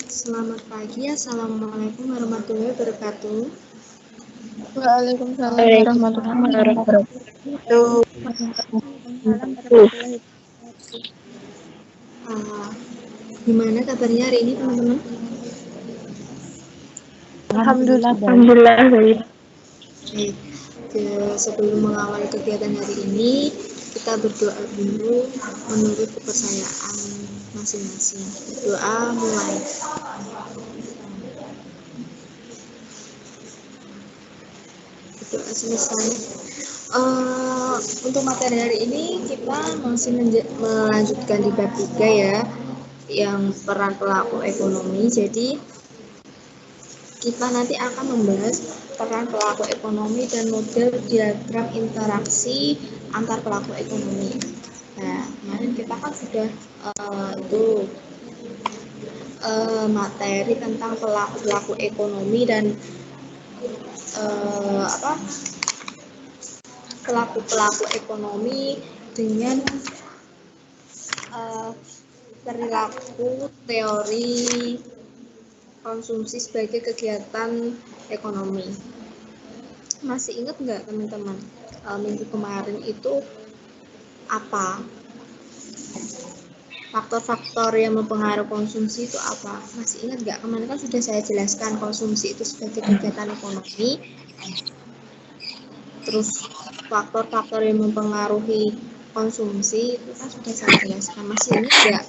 Selamat pagi, Assalamualaikum warahmatullahi wabarakatuh. Waalaikumsalam warahmatullahi wabarakatuh. Gimana kabarnya hari ini teman-teman? Alhamdulillah baik. Alhamdulillah baik. Baik. Sebelum mengawali kegiatan hari ini, kita berdoa dulu menurut kepercayaan masing-masing. Berdoa mulai. Berdoa selesai. Untuk materi hari ini kita masih melanjutkan di bab 3 ya, yang peran pelaku ekonomi. Jadi kita nanti akan membahas peran pelaku ekonomi dan model diagram interaksi antar pelaku ekonomi. Nah, kemarin kita kan sudah materi tentang pelaku ekonomi dan pelaku ekonomi dengan perilaku teori konsumsi sebagai kegiatan ekonomi. Masih ingat nggak teman-teman, minggu kemarin itu apa? Faktor-faktor yang mempengaruhi konsumsi itu apa? Masih ingat nggak? Kemarin kan sudah saya jelaskan konsumsi itu sebagai kegiatan ekonomi. Terus faktor-faktor yang mempengaruhi konsumsi itu kan sudah saya jelaskan. Masih ingat nggak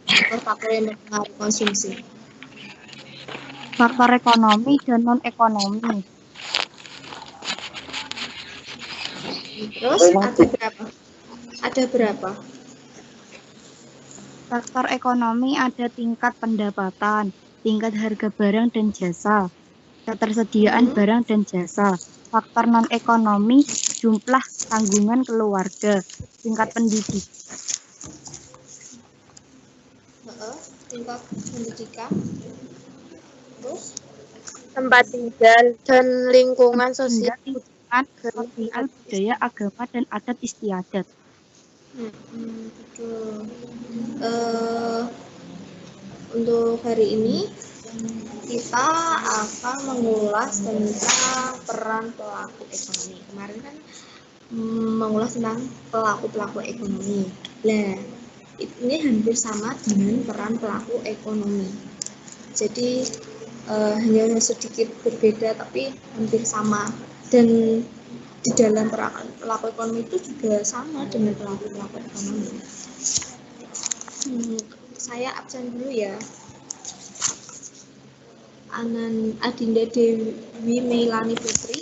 faktor-faktor yang mempengaruhi konsumsi? Faktor ekonomi dan non ekonomi. Terus ada berapa? Faktor ekonomi ada tingkat pendapatan, tingkat harga barang dan jasa, ketersediaan barang dan jasa. Faktor non ekonomi jumlah tanggungan keluarga, tingkat pendidikan. Tingkat pendidikan. Terus Tempat tinggal dan lingkungan sosial, budaya, agama dan adat istiadat. Betul. Untuk hari ini kita akan mengulas tentang peran pelaku ekonomi. Kemarin kan mengulas tentang pelaku ekonomi. Nah, ini hampir sama dengan peran pelaku ekonomi. Jadi hanya sedikit berbeda tapi hampir sama. Dan di dalam pelaku ekonomi itu juga sama dengan pelaku ekonomi. Saya absen dulu ya. Adinda Dewi Meilani Putri.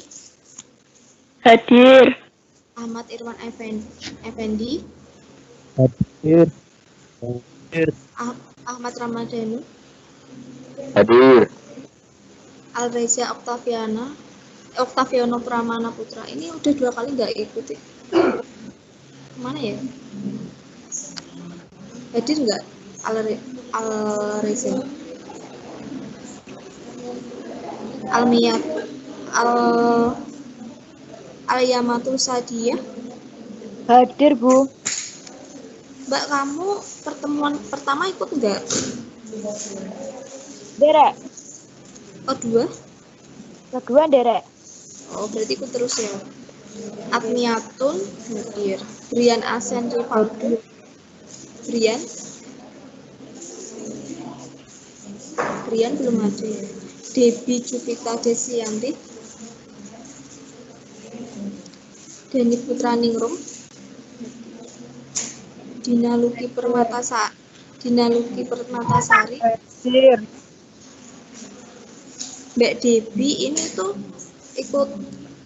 hadir. Ahmad Irwan Effendi. Hadir. Ahmad Ramadhani. Hadir. Alreza Octaviano Pramana Putra. Ini udah 2 kali nggak ikut. Mana ya? Hadir nggak Alreza? Almiyat Alyamatul Sadia. Hadir, Bu. Mbak, kamu pertemuan pertama ikut nggak? Derek. Oh, 2? Kedua, Derek. Oh, berarti ikut terus ya. Atmiatun hadir. Brian Asen Rivaldo. Brian belum ada ya. Debbie Jupita Desianti. Dani Putra Ningrum. Dina Luki Permatasari. Hadir. Mbak Debbie ini tuh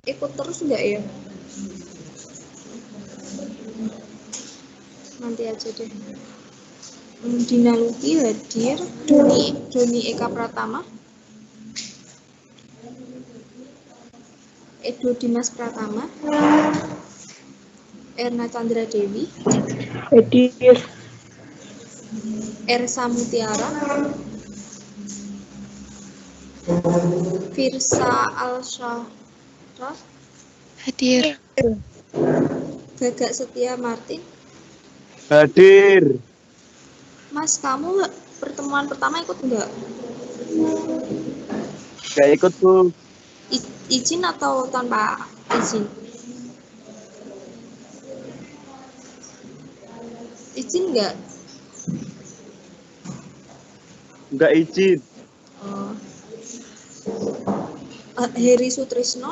ikut terus nggak ya? Nanti aja deh. Dina Luki hadir. Doni Eka Pratama. Edo Dimas Pratama. Erna Chandra Dewi. Hadir. Ersa Mutiara. Firsa Alsyara. Hadir. Gagak Setia Martin. Hadir. Mas, kamu pertemuan pertama ikut enggak? Gak ikut Bu. Izin atau tanpa izin? Izin enggak? Nggak izin. Oh. Heri Sutrisno,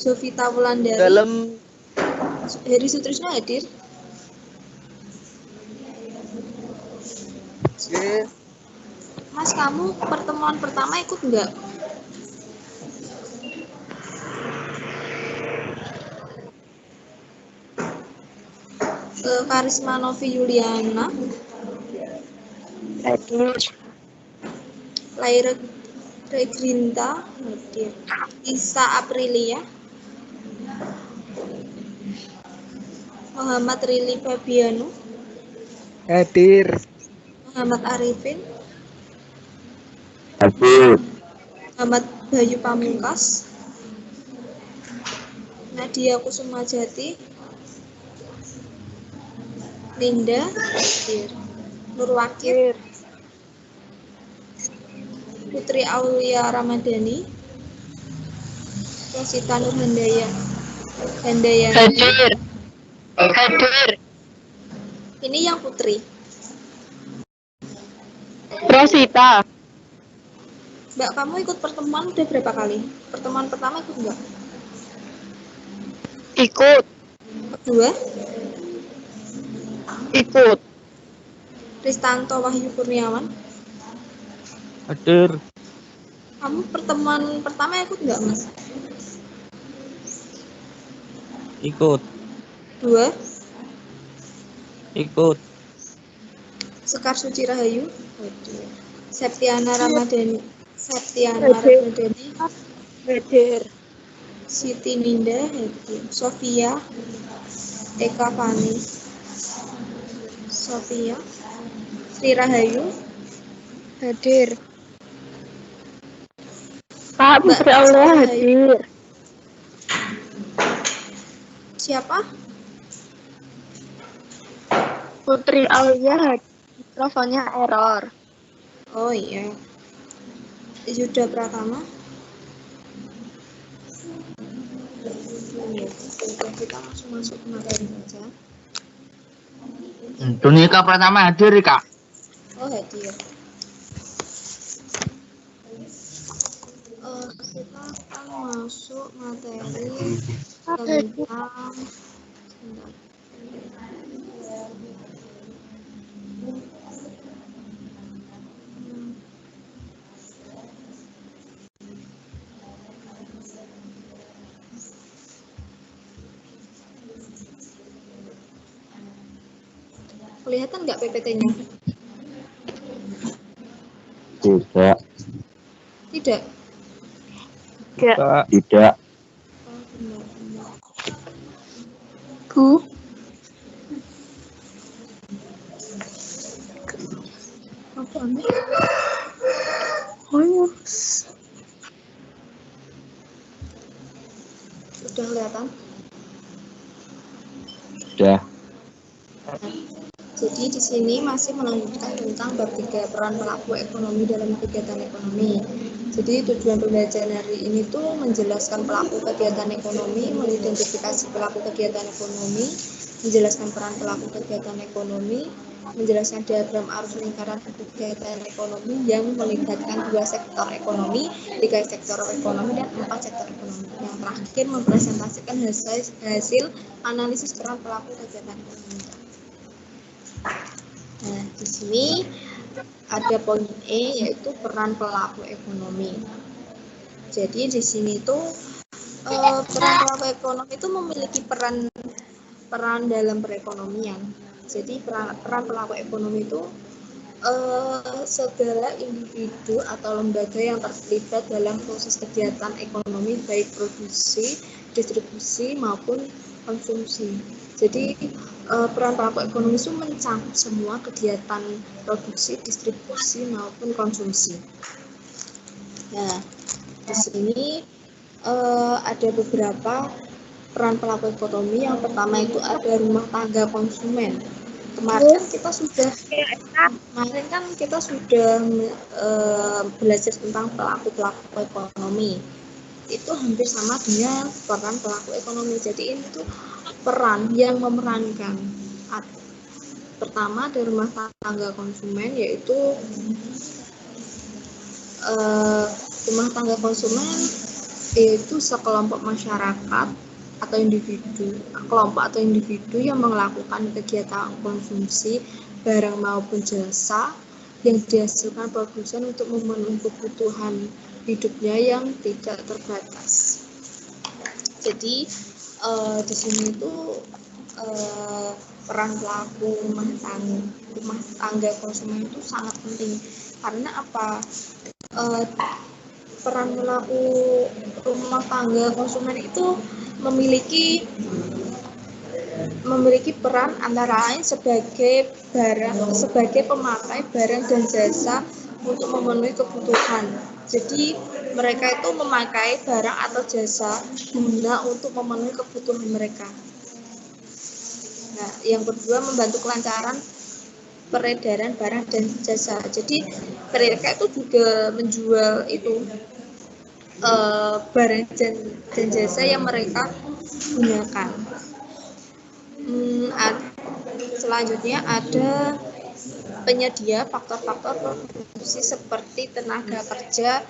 Jovita Wulandari. Dalam Heri Sutrisno hadir. Oke. Mas, kamu pertemuan pertama ikut enggak? Karisma Novi Yuliana, Hadir. Laira Regrinta hadir. Isa Aprilia, Muhammad Rili Fabiano, Hadir. Muhammad Arifin, Hadir. Muhammad Bayu Pamungkas, Nadia Kusumajati, Linda hadir. Nurwakid, Putri Aulia Ramadhani, Rosita Nurhandayani. Hadir. Hadir. Ini yang putri. Rosita. Mbak, kamu ikut pertemuan udah berapa kali? Pertemuan pertama ikut enggak? Ikut. Kedua, Ikut. Ristanto Wahyu Kurniawan. Hadir. Kamu pertemuan pertama ikut enggak, Mas? Ikut. Dua, Ikut. Sekar Suci Rahayu. Septiana Ramadhani. Hadir. Siti Ninda hadir. Sofia, Eka Fani, Sofia, Sri Rahayu, Hadir. Pak Mbak Putri Aulia hadir. siapa? Putri Aulia hadir. Mikrofonnya error. Oh iya. Yuda Pratama. Kita langsung masuk ke materi saja. Tunika pertama hadir, Kak. Oh, hadir. Kita akan masuk materi tentang kelihatan nggak PPT-nya? Tidak. Tidak. Tidak. Oh, benar. Bu. Apa nih? Oh, Sudah kelihatan? Sudah. Jadi di sini masih melanjutkan tentang bab 3 peran pelaku ekonomi dalam kegiatan ekonomi. Jadi tujuan pembelajaran hari ini tuh menjelaskan pelaku kegiatan ekonomi, mengidentifikasi pelaku kegiatan ekonomi, menjelaskan peran pelaku kegiatan ekonomi, menjelaskan diagram arus lingkaran kegiatan ekonomi yang melibatkan 2 sektor ekonomi, 3 sektor ekonomi, dan 4 sektor ekonomi. Yang terakhir mempresentasikan hasil analisis peran pelaku kegiatan ekonomi. Nah, di sini ada poin E, yaitu peran pelaku ekonomi. Jadi di sini tuh peran pelaku ekonomi itu memiliki peran dalam perekonomian. Jadi peran pelaku ekonomi itu segala individu atau lembaga yang terlibat dalam proses kegiatan ekonomi, baik produksi, distribusi maupun konsumsi. Jadi peran pelaku ekonomi itu mencakup semua kegiatan produksi, distribusi maupun konsumsi. Nah, di sini ada beberapa peran pelaku ekonomi. Yang pertama itu ada rumah tangga konsumen. kemarin kan kita sudah belajar tentang pelaku-pelaku ekonomi. Itu hampir sama dengan peran pelaku ekonomi. Jadi ini tuh peran yang memerankan. Pertama dari rumah tangga konsumen, yaitu rumah tangga konsumen yaitu sekelompok masyarakat atau kelompok atau individu yang melakukan kegiatan konsumsi barang maupun jasa yang dihasilkan produsen untuk memenuhi kebutuhan hidupnya yang tidak terbatas. Jadi di sini itu peran pelaku rumah tangga konsumen itu sangat penting. Karena apa? Peran pelaku rumah tangga konsumen itu memiliki peran antara lain sebagai pemakai barang dan jasa untuk memenuhi kebutuhan. Jadi mereka itu memakai barang atau jasa guna untuk memenuhi kebutuhan mereka. Nah, yang kedua membantu kelancaran peredaran barang dan jasa. Jadi mereka itu juga menjual barang dan jasa yang mereka gunakan. Selanjutnya ada penyedia faktor-faktor produksi seperti tenaga kerja,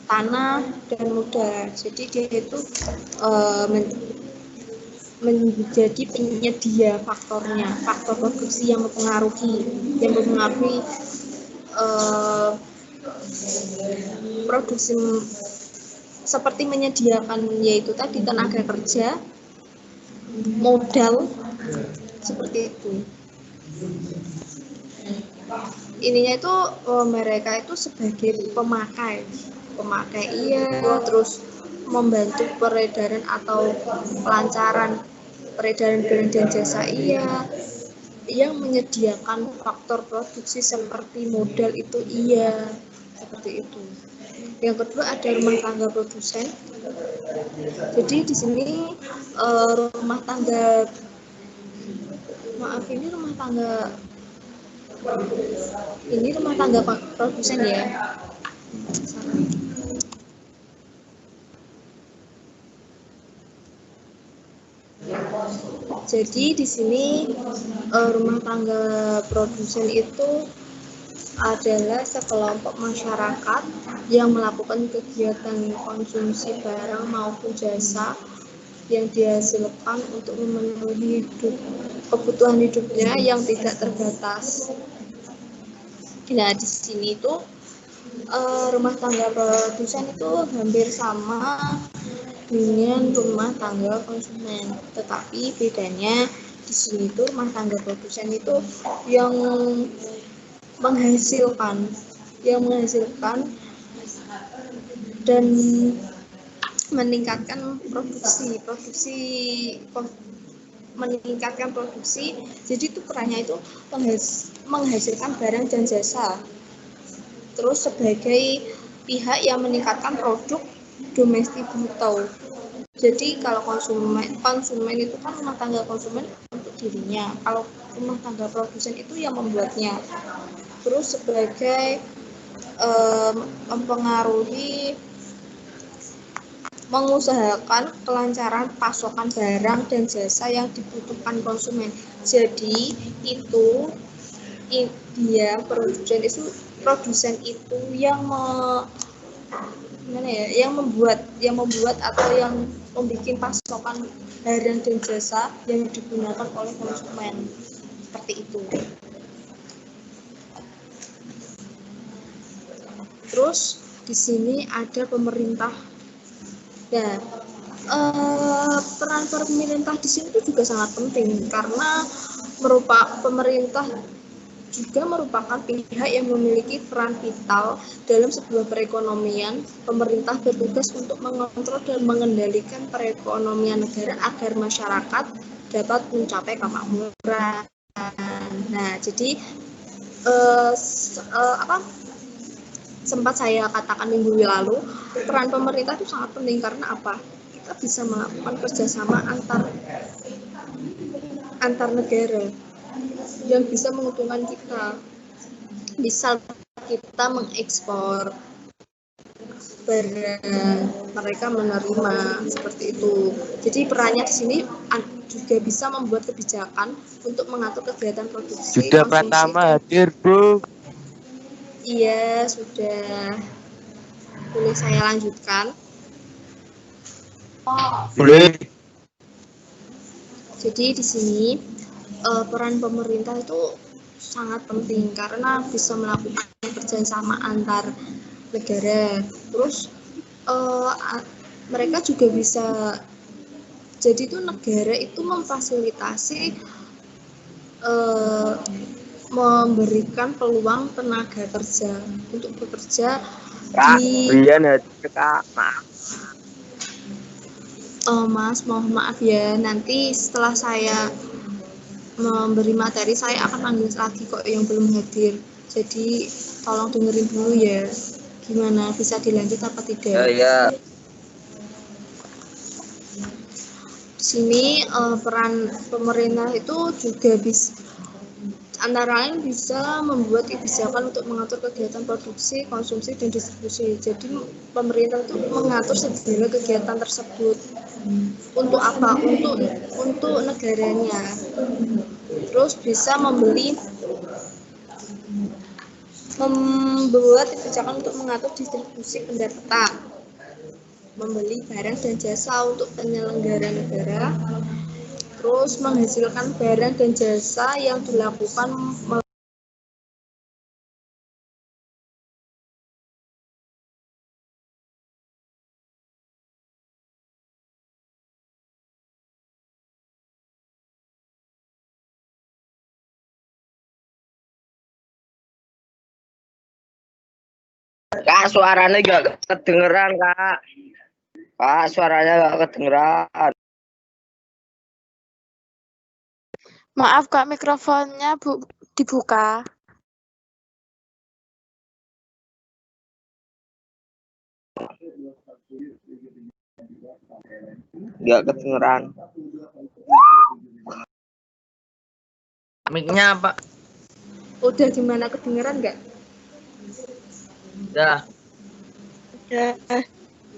tanah dan modal. Jadi dia itu menjadi penyedia faktor produksi yang mempengaruhi produksi, seperti menyediakan yaitu tadi tenaga kerja, modal, seperti itu. Ininya itu mereka itu sebagai pemakai terus membantu peredaran atau kelancaran peredaran barang dan jasa yang menyediakan faktor produksi seperti modal itu seperti itu. Yang kedua ada rumah tangga produsen. Jadi di sini rumah tangga produsen ya. Jadi di sini rumah tangga produsen itu adalah sekelompok masyarakat yang melakukan kegiatan konsumsi barang maupun jasa yang dihasilkan untuk memenuhi kebutuhan hidupnya yang tidak terbatas. Nah, di sini itu rumah tangga produsen itu hampir sama dengan rumah tangga konsumen, tetapi bedanya di sini tuh rumah tangga produsen itu yang menghasilkan dan meningkatkan produksi. Jadi itu perannya itu menghasilkan barang dan jasa. Terus sebagai pihak yang meningkatkan produk domestik bruto. Jadi kalau konsumen itu kan rumah tangga konsumen untuk dirinya. Kalau rumah tangga produsen itu yang membuatnya. Terus sebagai mengusahakan kelancaran pasokan barang dan jasa yang dibutuhkan konsumen. Jadi itu produsen itu yang membuat atau yang membuat pasokan barang dan jasa yang digunakan oleh konsumen, seperti itu. Terus di sini ada pemerintah. Ya, peran pemerintah di sini juga sangat penting karena pemerintah juga merupakan pihak yang memiliki peran vital dalam sebuah perekonomian. Pemerintah bertugas untuk mengontrol dan mengendalikan perekonomian negara agar masyarakat dapat mencapai kemakmuran. Nah, jadi sempat saya katakan minggu lalu, peran pemerintah itu sangat penting karena apa? kita bisa melakukan kerjasama antar negara yang bisa menguntungkan kita. Misal kita mengekspor barang, mereka menerima seperti itu. Jadi perannya di sini juga bisa membuat kebijakan untuk mengatur kegiatan produksi. Sudah Pratama hadir, Bro. Iya, sudah. Boleh saya lanjutkan? Boleh. Jadi di sini peran pemerintah itu sangat penting karena bisa melakukan kerjasama antar negara. Terus mereka juga bisa, jadi itu negara itu memfasilitasi memberikan peluang tenaga kerja untuk bekerja di Mas, mohon maaf ya, nanti setelah saya memberi materi saya akan panggil lagi kok yang belum hadir, jadi tolong dengerin dulu ya, gimana, bisa dilanjut apa tidak? Ya. Di sini peran pemerintah itu juga bisa, antara lain bisa membuat kebijakan untuk mengatur kegiatan produksi, konsumsi, dan distribusi. Jadi pemerintah itu mengatur segala kegiatan tersebut. Untuk apa? Untuk negaranya. Terus bisa membuat kebijakan untuk mengatur distribusi pendapatan, membeli barang dan jasa untuk penyelenggara negara, terus menghasilkan barang dan jasa yang dilakukan Kak, suaranya gak kedengeran, Kak. Kak, suaranya gak kedengeran. Maaf Kak, mikrofonnya dibuka. Gak kedengeran. Mic-nya apa? udah gimana, kedengeran nggak? Udah.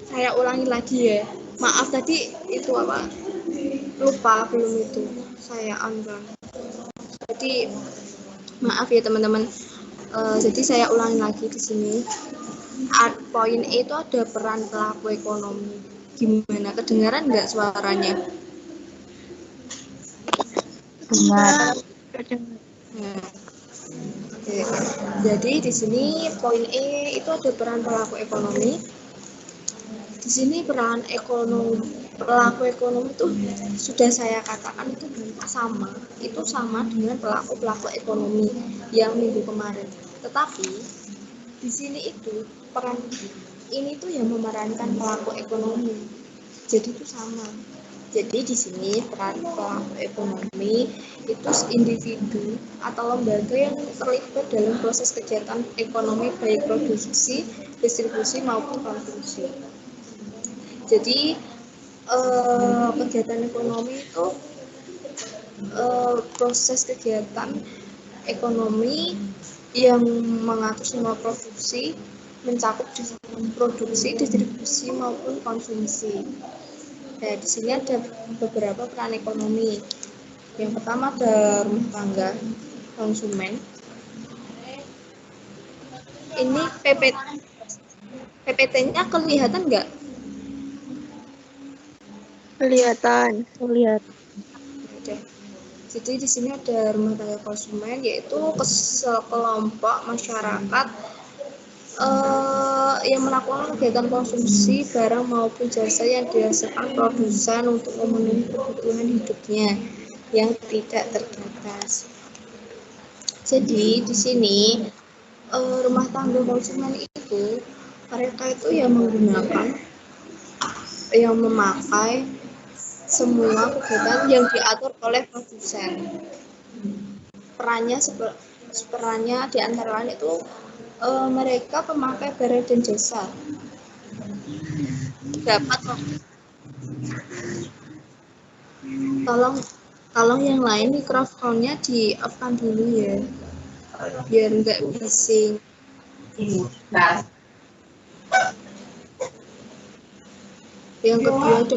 Saya ulangi lagi ya. Maaf tadi itu apa? Lupa belum itu. Saya unrun. Jadi maaf ya teman-teman. Jadi saya ulangi lagi di sini. Poin E itu ada peran pelaku ekonomi. Gimana? Kedengaran nggak suaranya? Dengar. Nah, oke. Jadi di sini poin E itu ada peran pelaku ekonomi. Di sini peran pelaku ekonomi itu sudah saya katakan itu sama dengan pelaku ekonomi yang minggu kemarin. Tetapi di sini itu peran ini tuh yang memerankan pelaku ekonomi. Jadi itu sama. Jadi di sini peran pelaku ekonomi itu individu atau lembaga yang terlibat dalam proses kegiatan ekonomi baik produksi, distribusi maupun konsumsi. Jadi kegiatan ekonomi itu proses kegiatan ekonomi yang mengatur semua produksi, mencakup produksi, distribusi maupun konsumsi. Nah, di sini ada beberapa peran ekonomi. Yang pertama ada rumah tangga, konsumen. Ini PPT-nya kelihatan nggak? Kelihatan. Lihat. Oke. Jadi di sini ada rumah tangga konsumen, yaitu sekelompok masyarakat yang melakukan kegiatan konsumsi barang maupun jasa yang dihasilkan produsen untuk memenuhi kebutuhan hidupnya yang tidak terbatas. Jadi di sini rumah tangga konsumen itu mereka itu yang memakai semua kegiatan yang diatur oleh produsen. Perannya di antara lain itu mereka pemakai barang dan jasa dapat Tolong yang lain mikrofonnya di off kan dulu ya, biar nggak bising. Yang kedua ada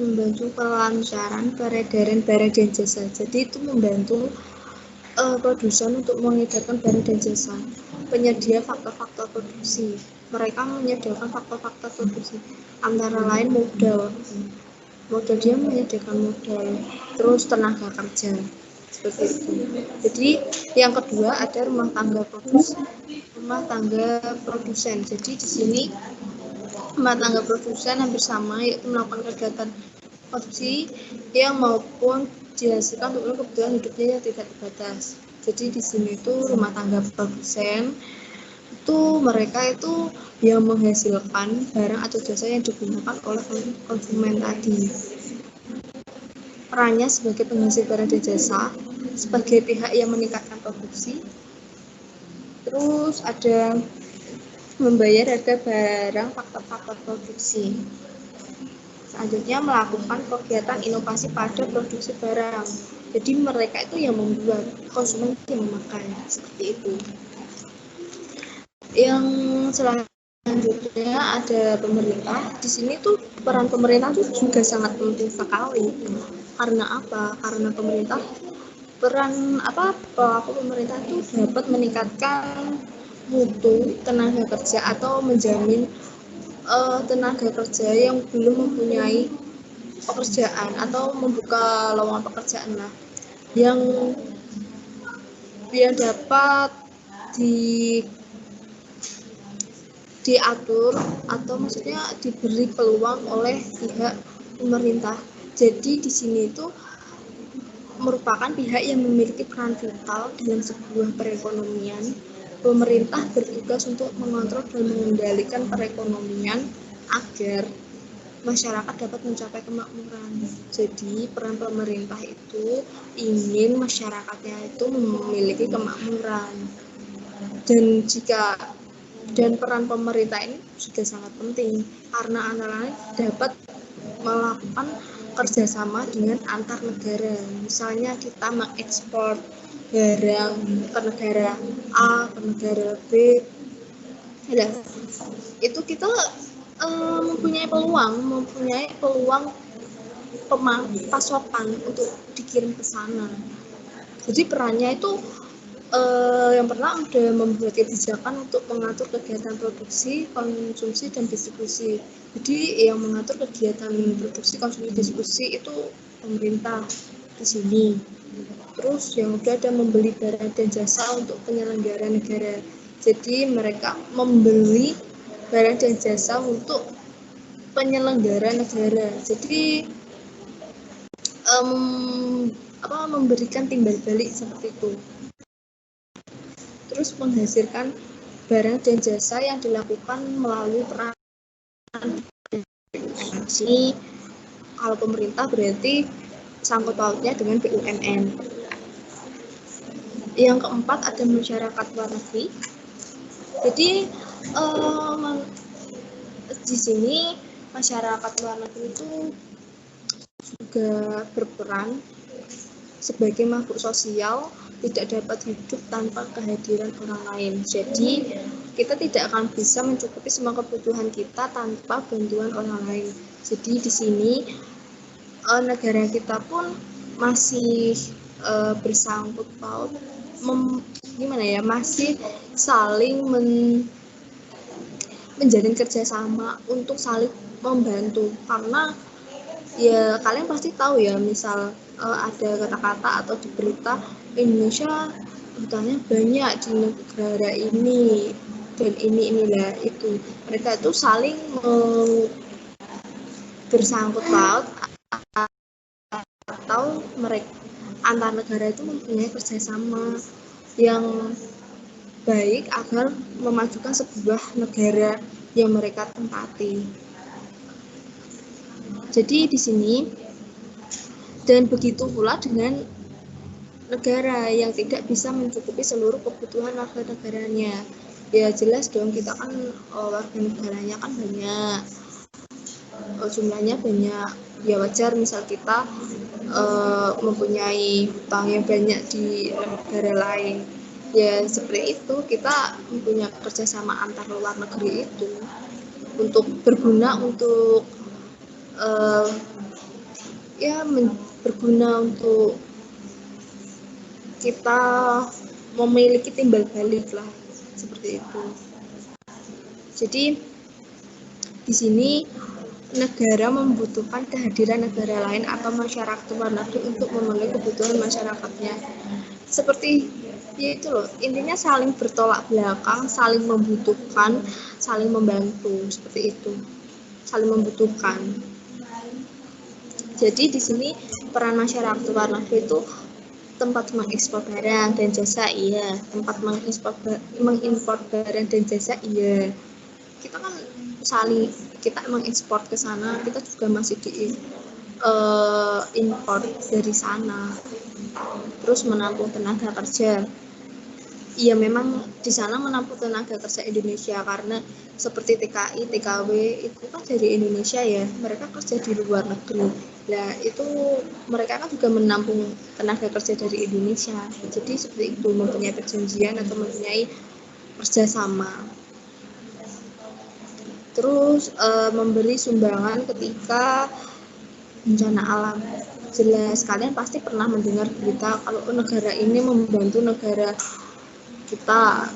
membantu pelancaran peredaran barang dan jasa. Jadi itu membantu produsen untuk mengedarkan barang dan jasa. Penyedia faktor-faktor produksi. Mereka menyediakan faktor-faktor produksi, antara lain modal. Dia menyediakan modal, terus tenaga kerja, seperti itu. Jadi yang kedua ada rumah tangga produsen. Jadi di sini rumah tangga produsen hampir sama, yaitu melakukan kegiatan produksi yang maupun dihasilkan untuk kebutuhan hidupnya yang tidak terbatas. Jadi di sini itu rumah tangga produsen itu mereka itu yang menghasilkan barang atau jasa yang digunakan oleh konsumen tadi. Perannya sebagai penghasil barang dan jasa, sebagai pihak yang meningkatkan produksi. Terus ada membayar harga barang, faktor-faktor produksi. Selanjutnya melakukan kegiatan inovasi pada produksi barang. Jadi mereka itu yang membuat, konsumen yang memakai, seperti itu. Yang selanjutnya ada pemerintah. Di sini tuh peran pemerintah tuh juga sangat penting sekali. Karena apa? Karena pelaku pemerintah itu dapat meningkatkan mutu tenaga kerja atau menjamin tenaga kerja yang belum mempunyai pekerjaan atau membuka lowongan pekerjaan lah yang dapat diatur atau maksudnya diberi peluang oleh pihak pemerintah. Jadi di sini itu merupakan pihak yang memiliki peran vital dalam sebuah perekonomian. Pemerintah bertugas untuk mengontrol dan mengendalikan perekonomian agar masyarakat dapat mencapai kemakmuran. Jadi peran pemerintah itu ingin masyarakatnya itu memiliki kemakmuran. Dan peran pemerintah ini juga sangat penting karena antara lain dapat melakukan kerjasama dengan antar negara. Misalnya kita mengekspor barang ke negara A ke negara B, ya, itu kita mempunyai peluang pasokan untuk dikirim ke sana. Jadi perannya itu yang pertama udah membuat kebijakan untuk mengatur kegiatan produksi, konsumsi, dan distribusi. Jadi yang mengatur kegiatan produksi, konsumsi, distribusi itu pemerintah di sini. Terus yang udah ada membeli barang dan jasa untuk penyelenggara negara. Jadi mereka membeli barang dan jasa untuk penyelenggara negara. Jadi memberikan timbal balik seperti itu. Terus menghasilkan barang dan jasa yang dilakukan melalui peran. Di sini kalau pemerintah berarti sangkut pautnya dengan BUMN. Yang keempat ada masyarakat luar negeri. Jadi di sini masyarakat luar negeri itu juga berperan sebagai makhluk sosial, tidak dapat hidup tanpa kehadiran orang lain. Jadi kita tidak akan bisa mencukupi semua kebutuhan kita tanpa bantuan orang lain. Jadi di sini negara kita pun masih bersangkut paut, masih saling menjalin kerjasama untuk saling membantu. Karena ya kalian pasti tahu ya, misal ada kata-kata atau di berita Indonesia hutangnya banyak di negara ini dan inilah itu. Mereka itu saling bersangkut paut atau mereka antar negara itu mempunyai kerjasama yang baik agar memajukan sebuah negara yang mereka tempati. Jadi di sini dan begitu pula dengan negara yang tidak bisa mencukupi seluruh kebutuhan warga negaranya. Ya jelas dong, kita kan warga negaranya kan banyak. jumlahnya banyak, ya wajar misal kita mempunyai hutang yang banyak di negara lain, ya seperti itu kita mempunyai kerjasama antar luar negeri itu untuk berguna untuk berguna untuk kita memiliki timbal balik lah, seperti itu. Jadi di sini negara membutuhkan kehadiran negara lain atau masyarakat luar negeri untuk memenuhi kebutuhan masyarakatnya. Seperti itu loh, intinya saling bertolak belakang, saling membutuhkan, saling membantu, seperti itu. Saling membutuhkan. Jadi di sini peran masyarakat luar negeri itu tempat mengekspor barang dan jasa, iya. Tempat mengimpor barang dan jasa, iya. Kita kan kita mengekspor ke sana, kita juga masih impor dari sana. Terus menampung tenaga kerja. Iya, memang di sana menampung tenaga kerja Indonesia karena seperti TKI, TKW itu kan dari Indonesia ya, mereka kerja di luar negeri. Nah, itu mereka kan juga menampung tenaga kerja dari Indonesia. Jadi seperti itu, mempunyai perjanjian atau mempunyai kerjasama. Terus memberi sumbangan ketika bencana alam. Jelas kalian pasti pernah mendengar berita kalau negara ini membantu negara kita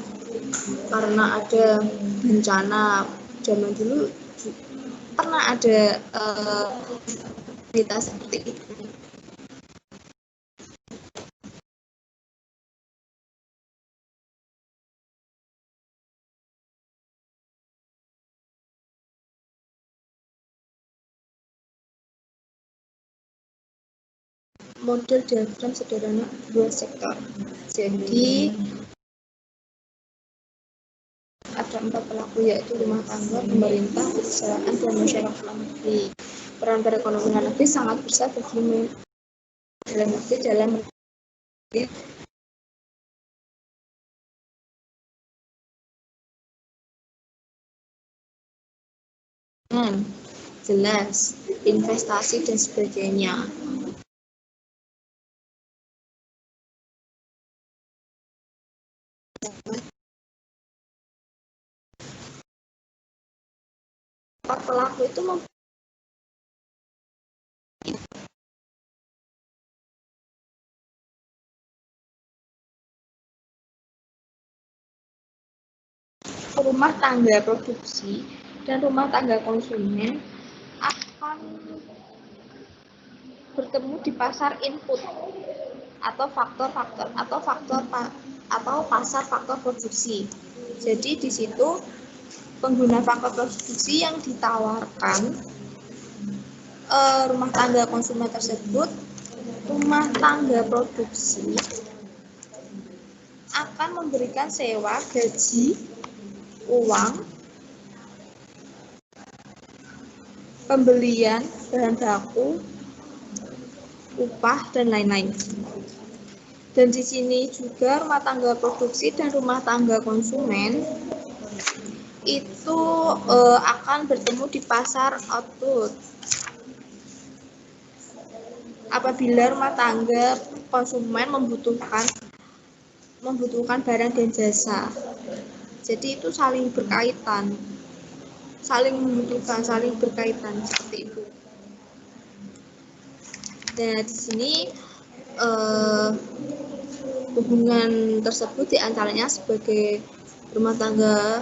karena ada bencana. Zaman dulu pernah ada berita seperti itu. Model diagram sederhana dua sektor. Jadi ada 4 pelaku, yaitu rumah tangga, pemerintah, perusahaan, dan masyarakat luar negeri. Peran perekonomian negeri sangat besar bagi dalam negeri dalam jelas investasi dan sebagainya. Pelaku itu rumah tangga produksi dan rumah tangga konsumen akan bertemu di pasar input atau pasar faktor produksi. Jadi di situ pengguna faktor produksi yang ditawarkan rumah tangga konsumen tersebut, rumah tangga produksi akan memberikan sewa, gaji, uang, pembelian bahan baku, upah, dan lain-lain. Dan di sini juga rumah tangga produksi dan rumah tangga konsumen itu akan bertemu di pasar output. Apabila rumah tangga konsumen membutuhkan barang dan jasa. Jadi itu saling berkaitan, saling membutuhkan, saling berkaitan, seperti itu. Nah, di sini hubungan tersebut diantaranya sebagai rumah tangga,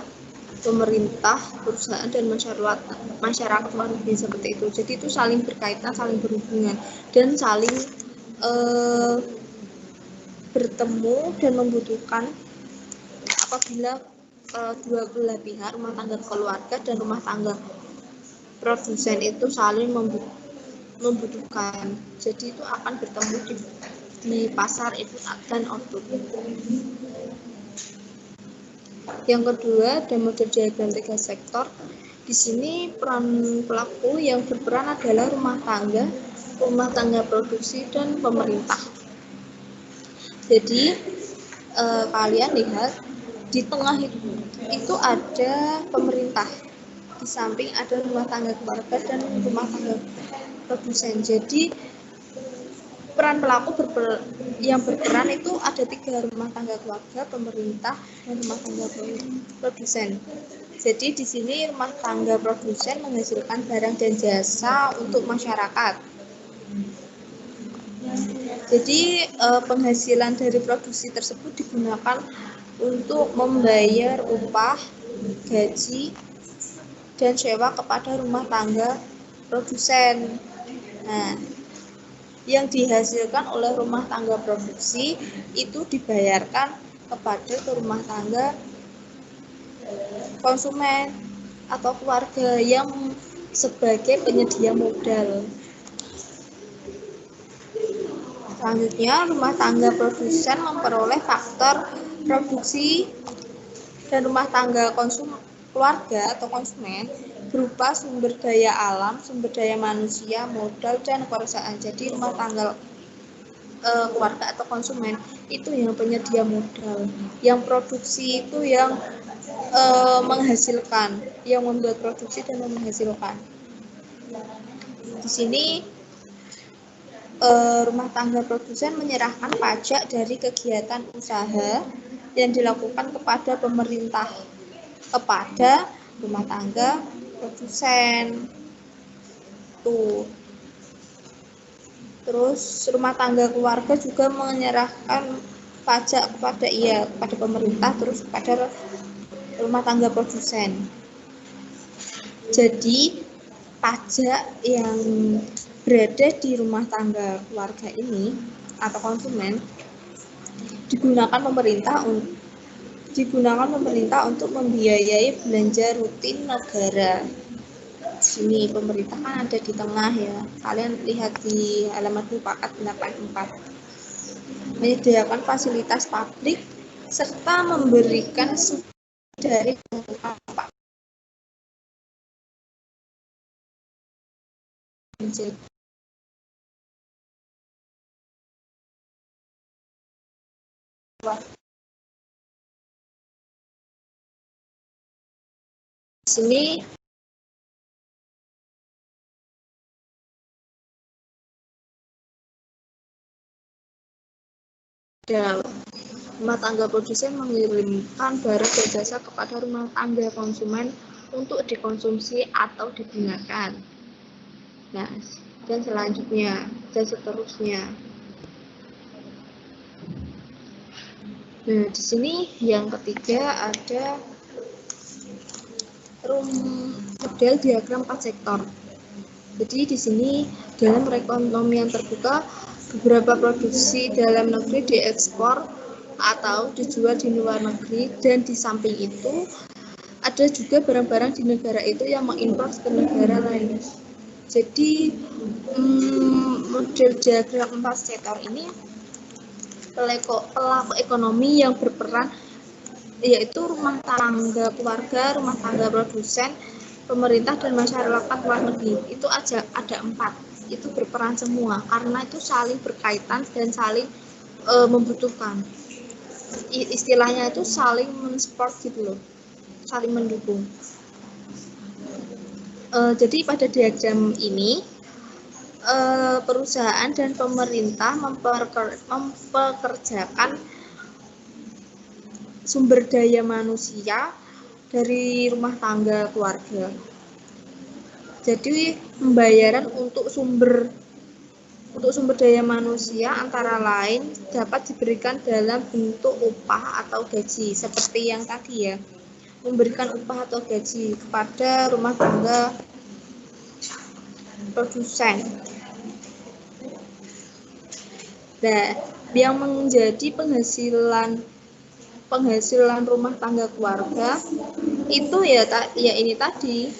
pemerintah, perusahaan, dan masyarakat luar negeri, seperti itu. Jadi itu saling berkaitan, saling berhubungan, dan saling bertemu dan membutuhkan apabila dua belah pihak, rumah tangga keluarga dan rumah tangga produsen itu saling membutuhkan. Jadi itu akan bertemu di pasar input dan output. Yang kedua, ada model diagram 3 sektor. Di sini peran pelaku yang berperan adalah rumah tangga produksi, dan pemerintah. Jadi kalian lihat di tengah itu ada pemerintah. di samping ada rumah tangga keluarga dan rumah tangga produsen. Jadi peran pelaku yang berperan itu ada 3, rumah tangga keluarga, pemerintah, dan rumah tangga produsen. Jadi di sini rumah tangga produsen menghasilkan barang dan jasa untuk masyarakat. Jadi penghasilan dari produksi tersebut digunakan untuk membayar upah, gaji, dan sewa kepada rumah tangga produsen. Nah, yang dihasilkan oleh rumah tangga produksi itu dibayarkan kepada rumah tangga konsumen atau keluarga yang sebagai penyedia modal. Selanjutnya, rumah tangga produsen memperoleh faktor produksi dan rumah tangga keluarga atau konsumen berupa sumber daya alam, sumber daya manusia, modal, dan perusahaan. Jadi rumah tangga keluarga atau konsumen itu yang penyedia modal, yang produksi itu yang menghasilkan, yang membuat produksi dan menghasilkan. Di sini rumah tangga produsen menyerahkan pajak dari kegiatan usaha yang dilakukan kepada pemerintah kepada rumah tangga produsen. Tuh. Terus rumah tangga keluarga juga menyerahkan pajak kepada pemerintah, terus kepada rumah tangga produsen. Jadi pajak yang berada di rumah tangga keluarga ini atau konsumen digunakan pemerintah untuk membiayai belanja rutin negara. Sini pemerintah kan ada di tengah ya. Kalian lihat di halaman 484. Menyediakan fasilitas publik serta memberikan subsidi dari penggunaan sini rumah tangga produsen mengirimkan barang dan jasa kepada rumah tangga konsumen untuk dikonsumsi atau digunakan. Nah, dan selanjutnya dan seterusnya. Nah, di sini yang ketiga ada model diagram 4 sektor. Jadi di sini dalam perekonomian terbuka beberapa produksi dalam negeri diekspor atau dijual di luar negeri, dan di samping itu ada juga barang-barang di negara itu yang mengimpor ke negara lain. Jadi model diagram 4 sektor ini pelaku ekonomi yang berperan yaitu rumah tangga keluarga, rumah tangga produsen, pemerintah, dan masyarakat luar negeri. Itu ada 4, itu berperan semua karena itu saling berkaitan dan saling membutuhkan. Istilahnya itu saling mensupport gitu loh, saling mendukung. Jadi pada diagram ini perusahaan dan pemerintah mempekerjakan sumber daya manusia dari rumah tangga keluarga. Jadi pembayaran untuk sumber daya manusia antara lain dapat diberikan dalam bentuk upah atau gaji, seperti yang tadi ya, memberikan upah atau gaji kepada rumah tangga produsen. Nah, yang menjadi penghasilan rumah tangga keluarga itu ya ini tadi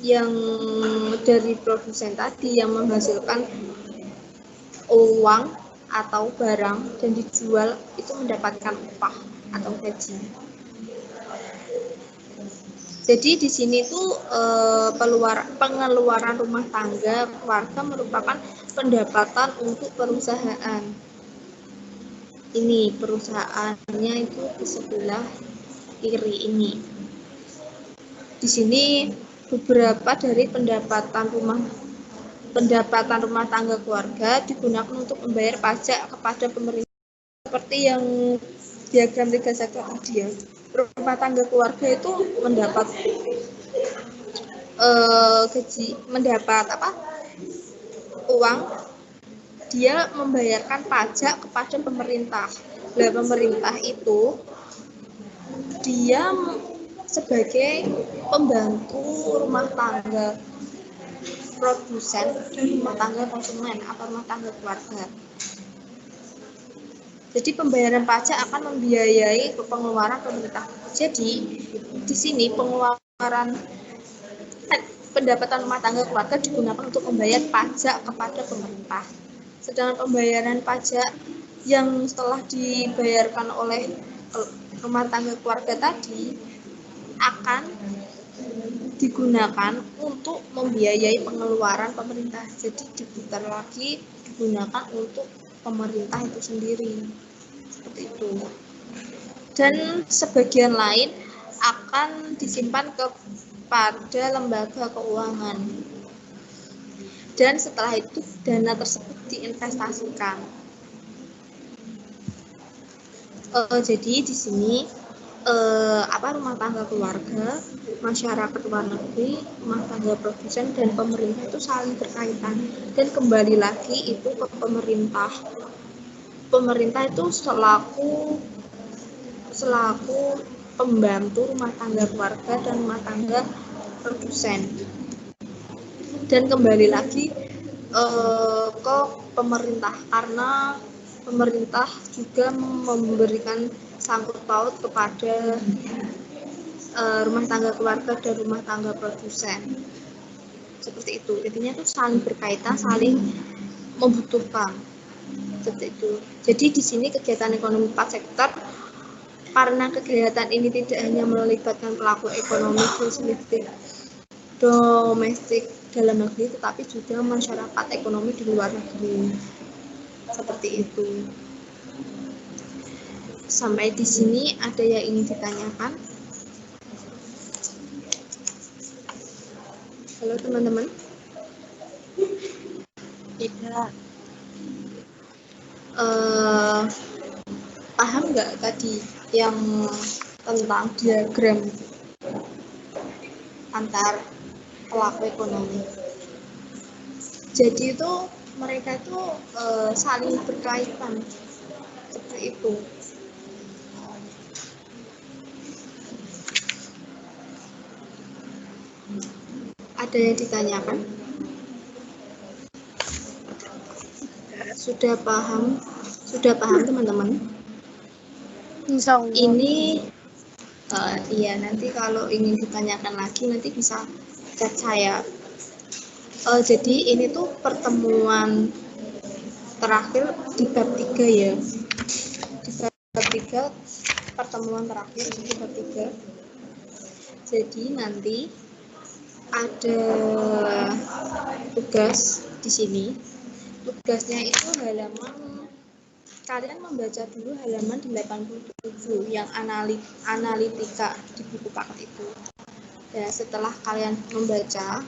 yang dari produsen tadi yang menghasilkan uang atau barang dan dijual itu mendapatkan upah atau gaji. Jadi di sini tuh pengeluaran rumah tangga keluarga merupakan pendapatan untuk perusahaan. Ini perusahaannya itu di sebelah kiri ini. di sini beberapa dari pendapatan rumah tangga keluarga digunakan untuk membayar pajak kepada pemerintah, seperti yang diagram 3 sektor tadi ya. Rumah tangga keluarga itu mendapat uang, dia membayarkan pajak kepada pemerintah. Nah, pemerintah itu dia sebagai pembantu rumah tangga produsen dan rumah tangga konsumen atau rumah tangga keluarga. Jadi pembayaran pajak akan membiayai pengeluaran pemerintah. Jadi di sini pengeluaran pendapatan rumah tangga keluarga digunakan untuk membayar pajak kepada pemerintah. Sedangkan pembayaran pajak yang setelah dibayarkan oleh rumah tangga keluarga tadi akan digunakan untuk membiayai pengeluaran pemerintah. Jadi diputar lagi digunakan untuk pemerintah itu sendiri. Seperti itu. Dan sebagian lain akan disimpan kepada lembaga keuangan. Dan setelah itu dana tersebut diinvestasikan. Jadi di sini rumah tangga keluarga, masyarakat luar negeri, rumah tangga produsen dan pemerintah itu saling berkaitan. Dan kembali lagi itu ke pemerintah. Pemerintah itu selaku pembantu rumah tangga keluarga dan rumah tangga produsen. Dan kembali lagi ke pemerintah, karena pemerintah juga memberikan sangkut paut kepada rumah tangga keluarga dan rumah tangga produsen. Seperti itu. Intinya itu saling berkaitan, saling membutuhkan. Seperti itu. Jadi di sini kegiatan ekonomi 4 sektor, karena kegiatan ini tidak hanya melibatkan pelaku ekonomi domestik dalam negeri, tetapi juga masyarakat ekonomi di luar negeri. Seperti itu. Sampai di sini ada yang ingin ditanyakan? Halo teman-teman. Tidak. Paham nggak tadi yang tentang diagram antar pelaku ekonomi? Jadi itu mereka itu saling berkaitan seperti itu. Ada yang ditanyakan? Sudah paham teman-teman? Ini iya, nanti kalau ingin ditanyakan lagi nanti bisa chat saya. Jadi ini tuh pertemuan terakhir di bab 3 ya. Di bab 3 pertemuan terakhir di bab 3. Jadi nanti ada tugas di sini. Tugasnya itu halaman, kalian membaca dulu halaman 87 yang analitika di buku paket itu. Ya, setelah kalian membaca,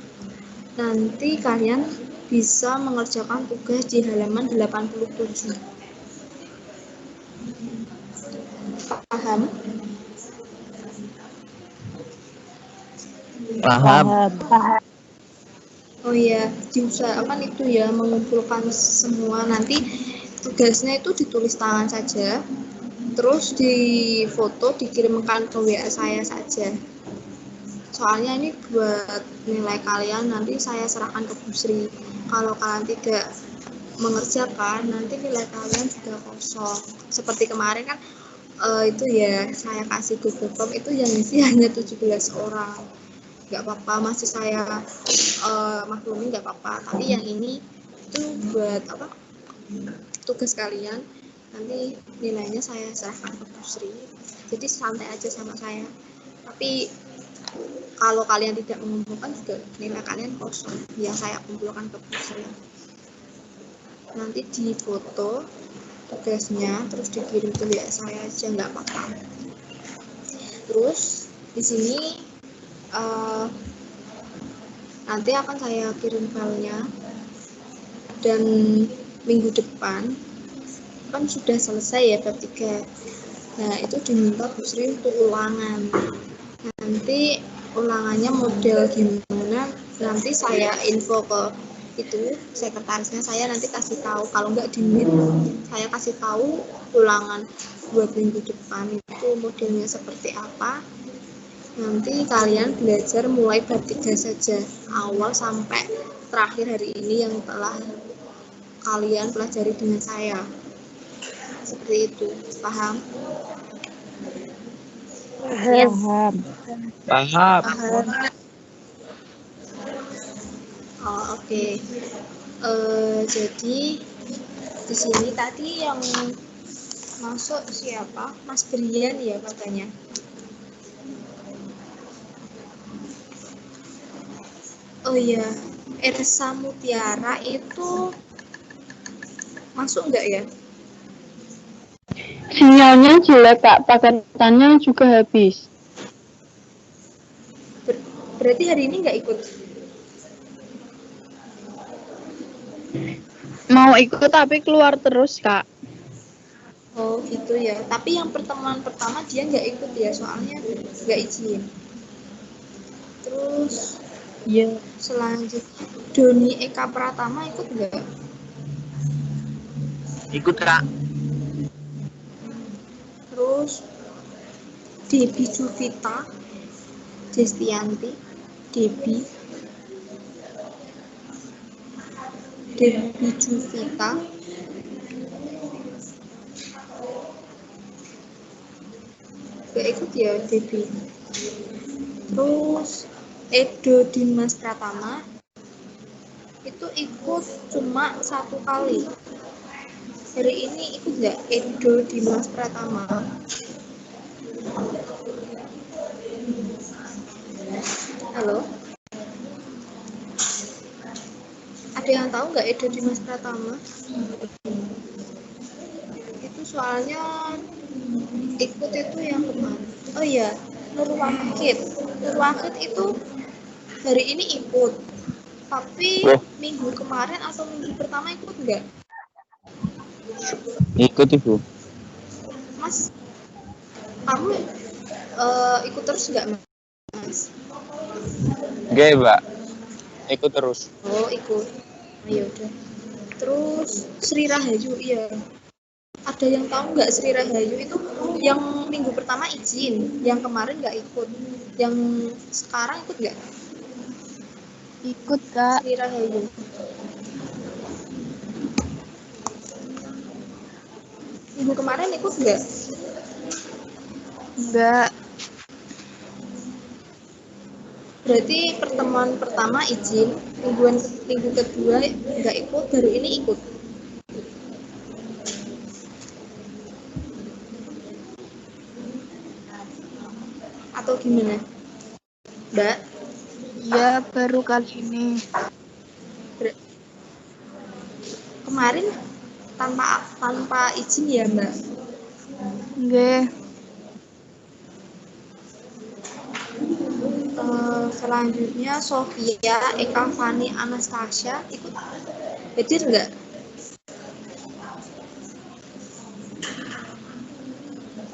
nanti kalian bisa mengerjakan tugas di halaman 87. Paham? Paham. Oh iya, diusahakan itu ya, mengumpulkan semua. Nanti tugasnya itu ditulis tangan saja, terus difoto, dikirimkan ke WA saya saja. Soalnya ini buat nilai kalian nanti saya serahkan ke Bu Sri. Kalau kalian tidak mengerjakan, nanti nilai kalian juga kosong. Seperti kemarin kan itu ya, saya kasih Google Form itu yang isi hanya 17 orang. Nggak apa-apa, masih saya maklumi, nggak apa-apa. Tapi yang ini itu buat tugas kalian, nanti nilainya saya serahkan ke Bu Sri. Jadi santai aja sama saya. Tapi kalau kalian tidak mengumpulkan juga nilai kalian kosong, yang saya kumpulkan ke Bu Sri. Nanti difoto tugasnya, terus dikirim ke WA saya aja, nggak apa-apa. Terus di sini eh, nanti akan saya kirim filenya, dan minggu depan kan sudah selesai ya bab 3. Nah, itu diminta Bu Sri untuk ulangan. Nanti ulangannya model gimana, nanti saya info ke itu sekretarisnya, saya nanti kasih tahu. Kalau nggak di meet, saya kasih tahu ulangan buat minggu depan itu modelnya seperti apa. Nanti kalian belajar mulai bab 3 saja, awal sampai terakhir hari ini yang telah kalian pelajari dengan saya. Seperti itu, paham? Paham. Paham. Oh, oke. Jadi di sini tadi yang masuk siapa? Mas Brian ya katanya. Oh iya, Ersa Mutiara itu masuk nggak ya? Sinyalnya jelek, Kak. Paketannya juga habis. Berarti hari ini nggak ikut? Mau ikut tapi keluar terus, Kak. Oh gitu ya. Tapi yang pertemuan pertama dia nggak ikut ya, soalnya nggak izin. Terus Iya. selanjutnya Doni Eka Pratama ikut nggak? Ikut Kak. Terus Debbie Juvita Destianti, Debbie Juvita, gak ikut ya Debbie. Terus Edo Dimas Pratama itu ikut cuma 1 kali. Hari ini ikut nggak Edo Dimas Pratama? Halo? Ada yang tahu nggak Edo Dimas Pratama? Itu soalnya ikut itu yang kemarin. Oh iya, Nur Wahid itu hari ini ikut. Tapi minggu kemarin atau minggu pertama ikut nggak? Ikut Ibu. Mas, kamu ikut terus nggak, Mas? Oke, Mbak. Ikut terus. Oh, ikut. Ayo udah. Terus Sri Rahayu, iya. Ada yang tahu nggak Sri Rahayu itu yang minggu pertama izin, yang kemarin nggak ikut, yang sekarang ikut nggak? Ikut, Kak. Sri Rahayu. Minggu kemarin ikut nggak? Enggak. Berarti pertemuan pertama izin, minggu kedua nggak ikut, baru ini ikut. Atau gimana, Mbak? Ya, baru kali ini. Kemarin tanpa izin ya, Mbak? Nggih. Selanjutnya Sofia, Eka Fani, Anastasia ikut hadir nggak?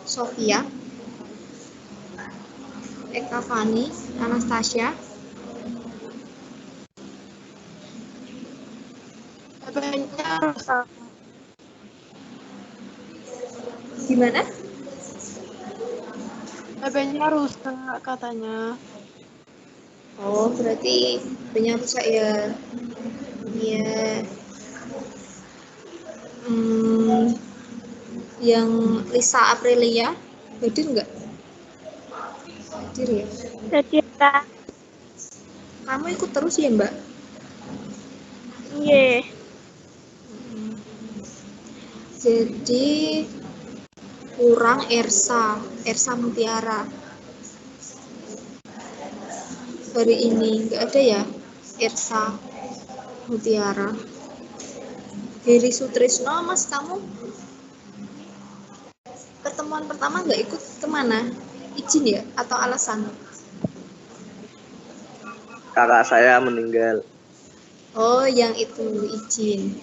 Sofia, Eka Fani, Anastasia. Gimana? HP-nya rusak katanya. Oh, berarti punya rusak ya. Iya. Yang Lisa Aprilia hadir nggak? Hadir ya. Jadi, Kak. Kamu ikut terus ya, Mbak? Iya. Jadi kurang Ersa Mutiara. Hari ini nggak ada ya Ersa Mutiara. Heri Sutrisno, Mas, kamu pertemuan pertama nggak ikut, kemana? Izin ya atau alasan? kakak saya meninggal. Oh, yang itu izin.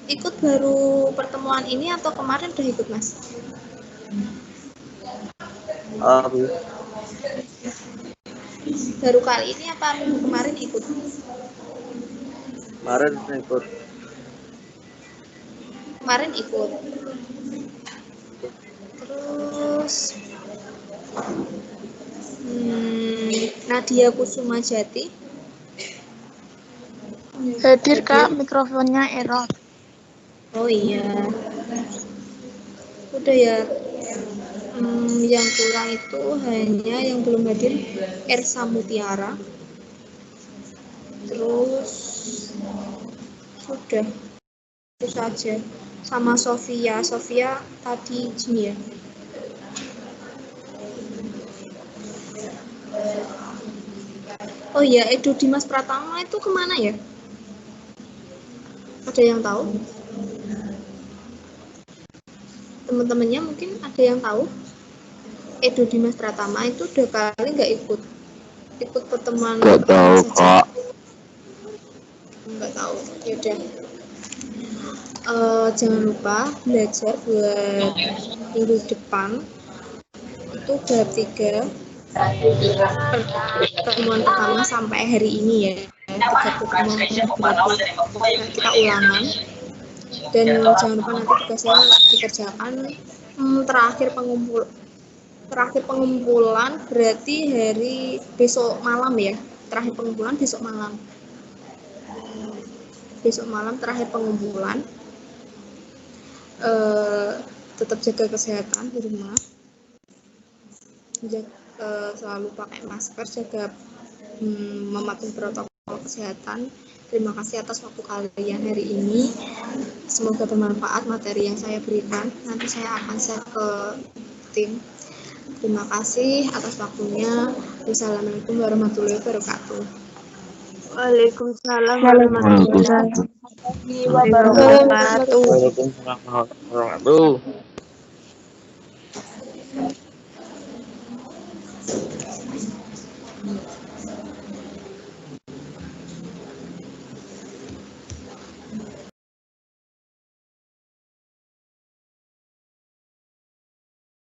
Ikut baru pertemuan ini atau kemarin udah ikut, Mas? Baru kali ini apa minggu kemarin ikut? Kemarin ikut. Kemarin ikut. Terus Nadia Kusuma Jati. Hadir Kak, mikrofonnya error. Oh iya. Udah ya. Yang kurang itu hanya yang belum hadir Ersa Mutiara. Terus sudah itu saja. Sama Sofia tadi izin ya. Oh iya, Edo Dimas Pratama itu kemana ya? Ada yang tahu? Teman-temannya mungkin ada yang tahu? Edo Dimas Pratama itu udah kali nggak ikut pertemuan. Nggak tahu, Kak. Nggak tahu. Yaudah. Jangan lupa belajar buat minggu depan itu bab 3 pertemuan pertama sampai hari ini ya. 3 pertemuan berarti kita ulangan. Dan jangan lupa nanti tugasnya dikerjakan. Terakhir pengumpulan berarti hari besok malam ya. Terakhir pengumpulan besok malam. Besok malam terakhir pengumpulan. Tetap jaga kesehatan di rumah. Selalu pakai masker, jaga mematuhi protokol kesehatan. Terima kasih atas waktu kalian hari ini. Semoga bermanfaat materi yang saya berikan. Nanti saya akan share ke tim. Terima kasih atas waktunya. Wassalamualaikum warahmatullahi wabarakatuh. Waalaikumsalam warahmatullahi wabarakatuh. Waalaikumsalam warahmatullahi wabarakatuh.